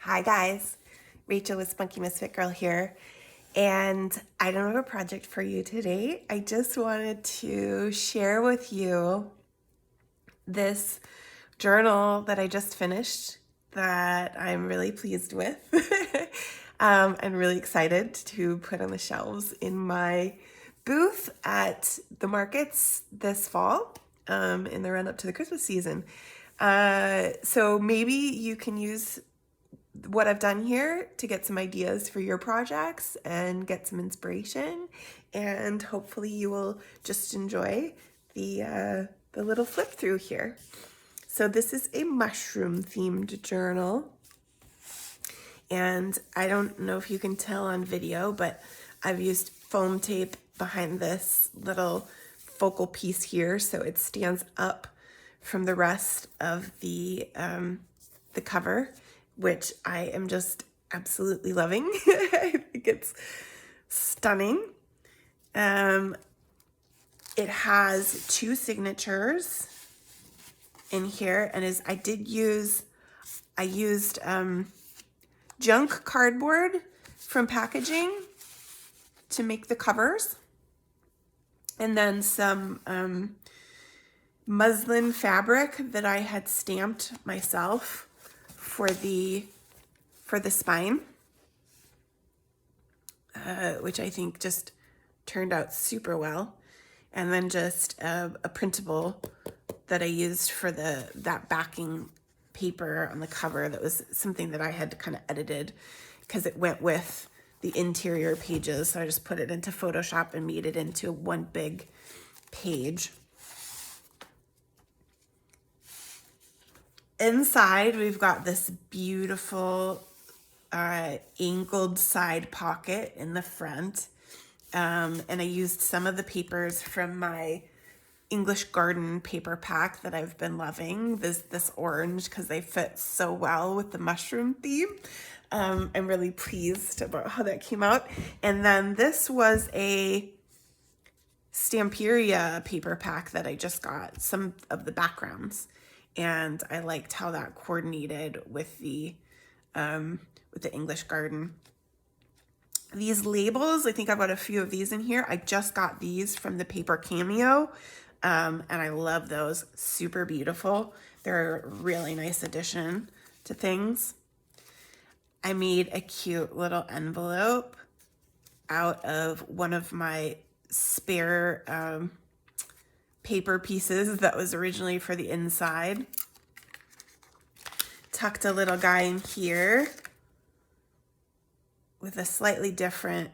Hi guys, Rachel with Spunky Misfit Girl here, and I don't have a project for you today. I just wanted to share with you this journal that I just finished that I'm really pleased with. I'm really excited to put on the shelves in my booth at the markets this fall in the run up to the Christmas season. So maybe you can use what I've done here to get some ideas for your projects and get some inspiration, and hopefully you will just enjoy the little flip through here. So this is a mushroom themed journal, and I don't know if you can tell on video, but I've used foam tape behind this little focal piece here so it stands up from the rest of the cover, which I am just absolutely loving. I think it's stunning. It has two signatures in here, and I used junk cardboard from packaging to make the covers, and then some muslin fabric that I had stamped myself for the spine, which I think just turned out super well. And then just a printable that I used for that backing paper on the cover. That was something that I had kind of edited because it went with the interior pages. So I just put it into Photoshop and made it into one big page. Inside, we've got this beautiful angled side pocket in the front. And I used some of the papers from my English Garden paper pack that I've been loving, this orange, because they fit so well with the mushroom theme. I'm really pleased about how that came out. And then this was a Stamperia paper pack that I just got, some of the backgrounds. And I liked how that coordinated with the English Garden. These labels, I think I've got a few of these in here. I just got these from the Paper Cameo, and I love those. Super beautiful. They're a really nice addition to things. I made a cute little envelope out of one of my spare paper pieces that was originally for the inside. Tucked a little guy in here with a slightly different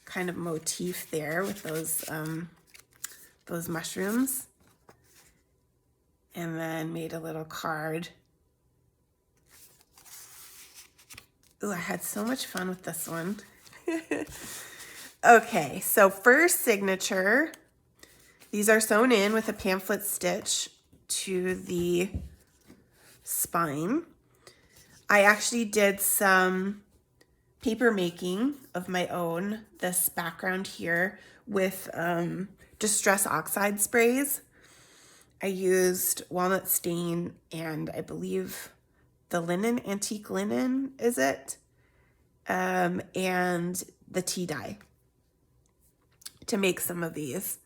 kind of motif there with those mushrooms. And then made a little card. Ooh, I had so much fun with this one. Okay, so first signature. These are sewn in with a pamphlet stitch to the spine. I actually did some paper making of my own, this background here, with Distress Oxide sprays. I used walnut stain and I believe the linen, antique linen, is it? And the tea dye to make some of these.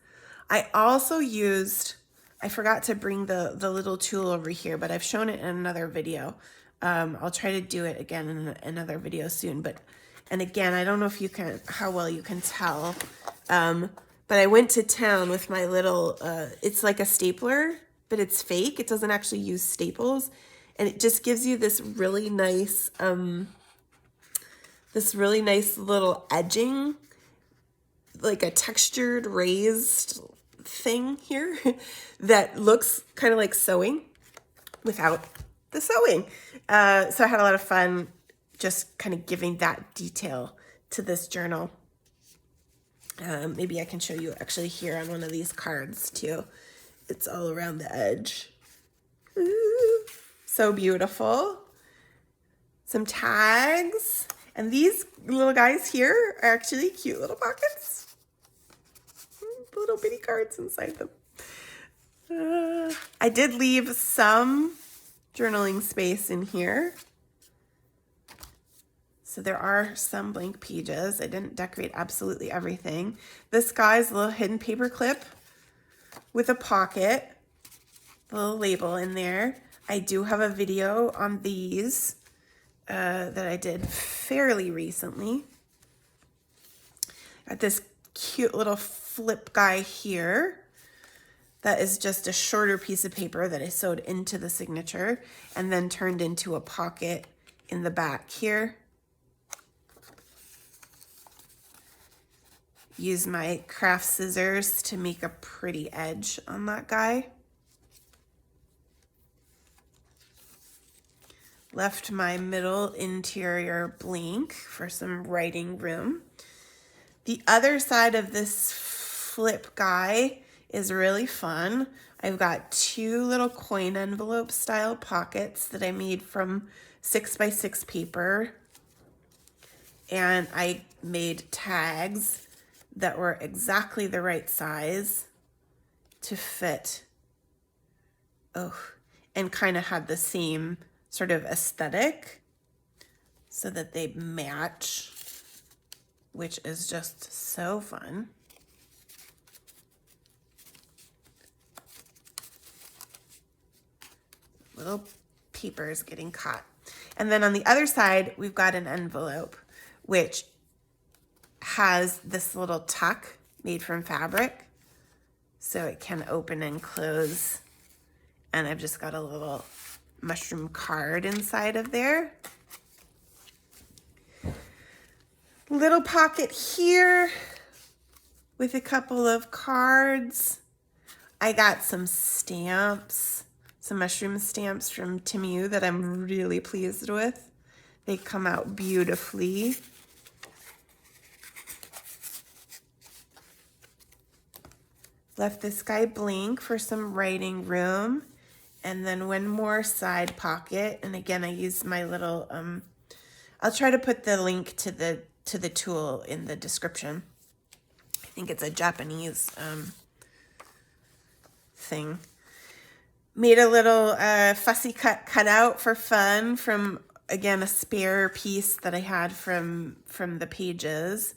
I also used, I forgot to bring the little tool over here, but I've shown it in another video. I'll try to do it again in another video soon. And again, I don't know if you can, how well you can tell, but I went to town with my little, it's like a stapler, but it's fake. It doesn't actually use staples. And it just gives you this really nice little edging, like a textured raised thing here that looks kind of like sewing without the sewing. So I had a lot of fun just kind of giving that detail to this journal. Maybe I can show you actually here on one of these cards too. It's all around the edge. Ooh, so beautiful. Some tags. And these little guys here are actually cute little pockets. Little bitty cards inside them. I did leave some journaling space in here. So there are some blank pages. I didn't decorate absolutely everything. This guy's a little hidden paper clip with a pocket, a little label in there. I do have a video on these that I did fairly recently. Got this cute little flip guy here. That is just a shorter piece of paper that I sewed into the signature and then turned into a pocket in the back here. Use my craft scissors to make a pretty edge on that guy. Left my middle interior blank for some writing room. The other side of this flip guy is really fun. I've got two little coin envelope style pockets that I made from 6x6 paper. And I made tags that were exactly the right size to fit. And kind of had the same sort of aesthetic so that they match, which is just so fun. Little papers getting caught. And then on the other side, we've got an envelope, which has this little tuck made from fabric. So it can open and close. And I've just got a little mushroom card inside of there. Little pocket here with a couple of cards. I got some stamps, some mushroom stamps from Timu that I'm really pleased with. They come out beautifully. Left this guy blank for some writing room. And then one more side pocket. And again, I used my little, I'll try to put the link to the tool in the description. I think it's a Japanese thing. Made a little fussy cutout for fun from, again, a spare piece that I had from the pages.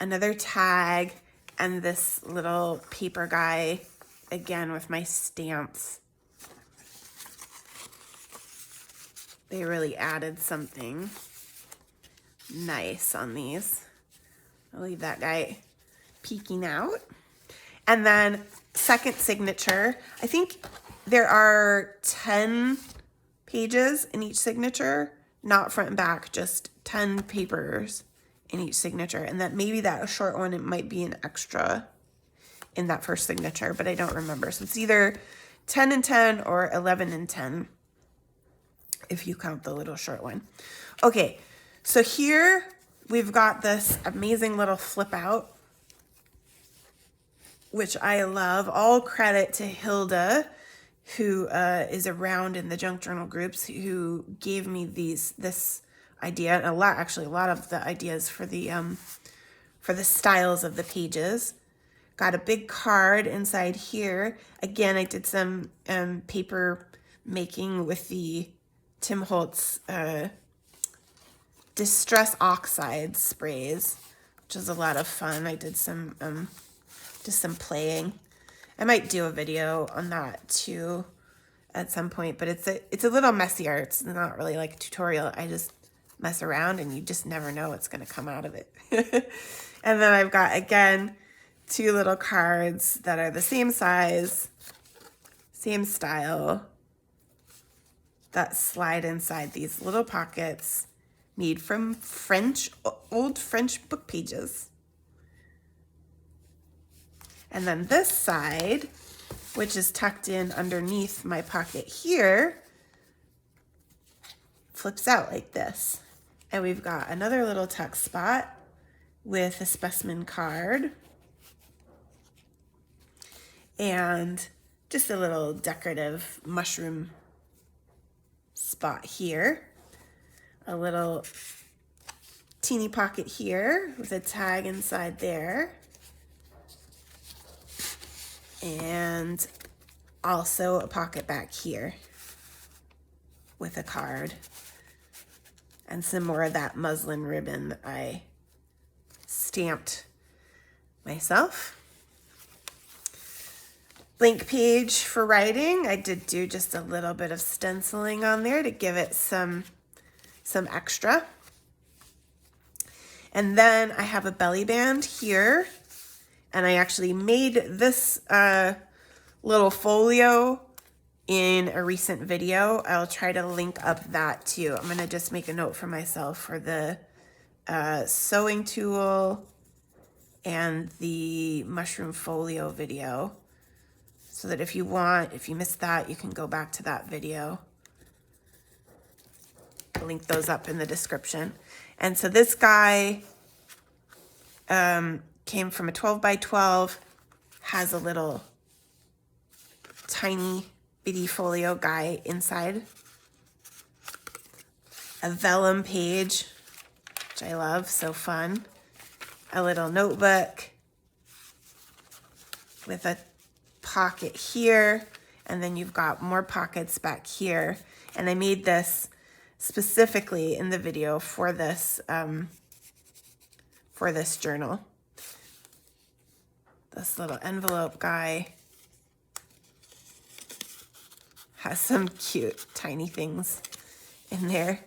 Another tag and this little paper guy, again, with my stamps. They really added something nice on these. I'll leave that guy peeking out. And then second signature. I think there are 10 pages in each signature, not front and back, just 10 papers in each signature. And that maybe that short one, it might be an extra in that first signature, but I don't remember. So it's either 10 and 10 or 11 and 10. If you count the little short one. Okay, so here we've got this amazing little flip out, which I love. All credit to Hilda, who is around in the junk journal groups, who gave me this idea, and a lot of the ideas for the styles of the pages. Got a big card inside here. Again, I did some paper making with the Tim Holtz Distress Oxide sprays, which is a lot of fun. I did some just some playing. I might do a video on that too at some point, but it's a little messier. It's not really like a tutorial. I just mess around and you just never know what's going to come out of it. And then I've got, again, two little cards that are the same size, same style, that slide inside these little pockets made from old French book pages. And then this side, which is tucked in underneath my pocket here, flips out like this. And we've got another little tuck spot with a specimen card and just a little decorative mushroom spot here, a little teeny pocket here with a tag inside there, and also a pocket back here with a card. and some more of that muslin ribbon that I stamped myself. Blank page for writing. I did do just a little bit of stenciling on there to give it some extra. And then I have a belly band here, and I actually made this little folio in a recent video. I'll try to link up that too. I'm gonna just make a note for myself for the sewing tool and the mushroom folio video, so that if you missed that, you can go back to that video. I'll link those up in the description. And so this guy came from a 12 by 12, has a little tiny bitty folio guy inside, a vellum page, which I love, so fun, a little notebook with a pocket here, and then you've got more pockets back here. And I made this specifically in the video for this journal. This little envelope guy has some cute tiny things in there,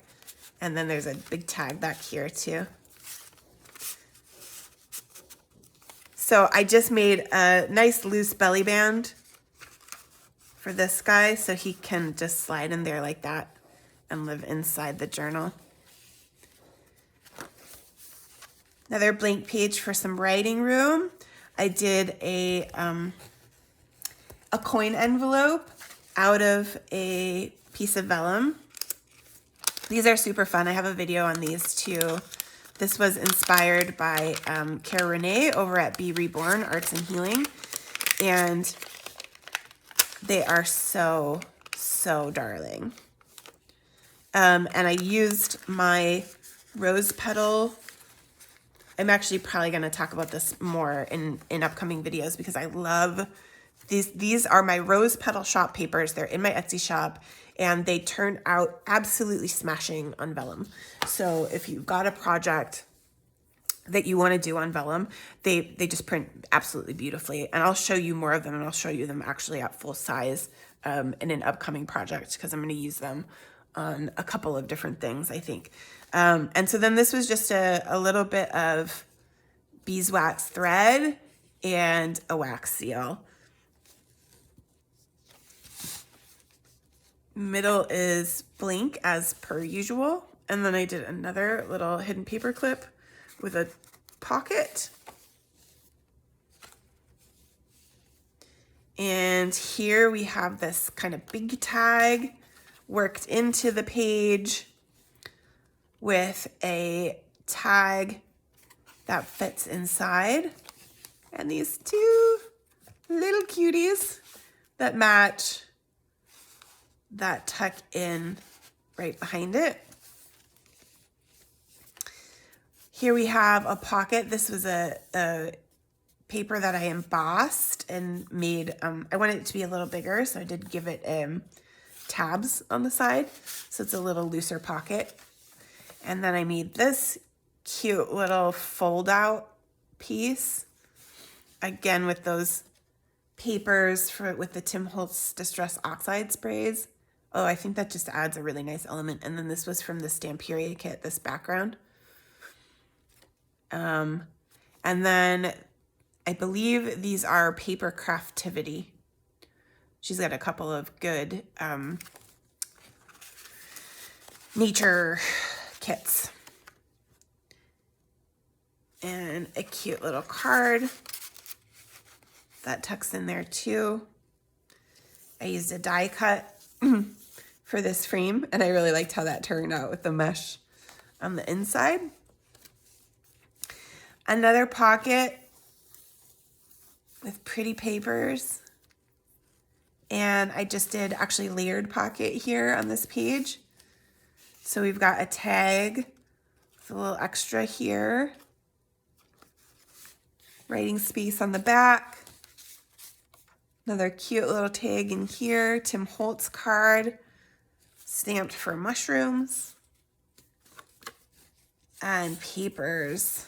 and then there's a big tag back here too. So I just made a nice loose belly band for this guy, so he can just slide in there like that and live inside the journal. Another blank page for some writing room. I did a coin envelope out of a piece of vellum. These are super fun. I have a video on these too. This was inspired by Cara Renee over at Be Reborn Arts and Healing, and they are so darling. And I used my rose petal. I'm actually probably going to talk about this more in upcoming videos, because I love these. These are my rose petal shop papers. They're in my Etsy shop, and they turn out absolutely smashing on vellum. So if you've got a project that you want to do on vellum, they just print absolutely beautifully. And I'll show you more of them, and I'll show you them actually at full size in an upcoming project, because I'm going to use them on a couple of different things, I think. And so then this was just a little bit of beeswax thread and a wax seal. Middle is blank as per usual. And then I did another little hidden paper clip with a pocket. And here we have this kind of big tag worked into the page with a tag that fits inside. And these two little cuties that match, that tuck in right behind it. Here we have a pocket. This was a paper that I embossed and made. I wanted it to be a little bigger, so I did give it tabs on the side, so it's a little looser pocket. And then I made this cute little fold out piece, again with those papers with the Tim Holtz Distress Oxide sprays. Oh, I think that just adds a really nice element. And then this was from the Stamperia kit, this background. And then I believe these are Paper Craftivity. She's got a couple of good nature kits. And a cute little card that tucks in there too. I used a die cut for this frame, and I really liked how that turned out with the mesh on the inside. Another pocket with pretty papers. And I just did actually layered pocket here on this page. So we've got a tag with a little extra here. Writing space on the back. Another cute little tag in here. Tim Holtz card, stamped for mushrooms. And papers.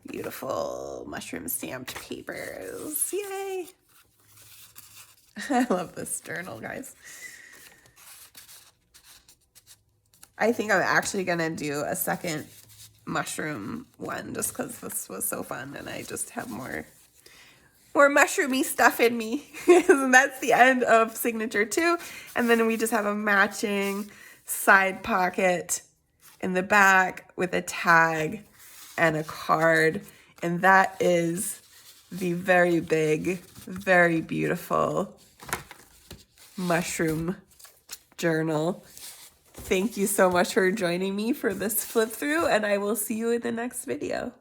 Beautiful mushroom stamped papers. Yay! I love this journal, guys. I think I'm actually gonna do a second mushroom one just because this was so fun and I just have more mushroomy stuff in me. And that's the end of signature 2. And then we just have a matching side pocket in the back with a tag and a card. And that is the very big, very beautiful mushroom journal. Thank you so much for joining me for this flip through, and I will see you in the next video.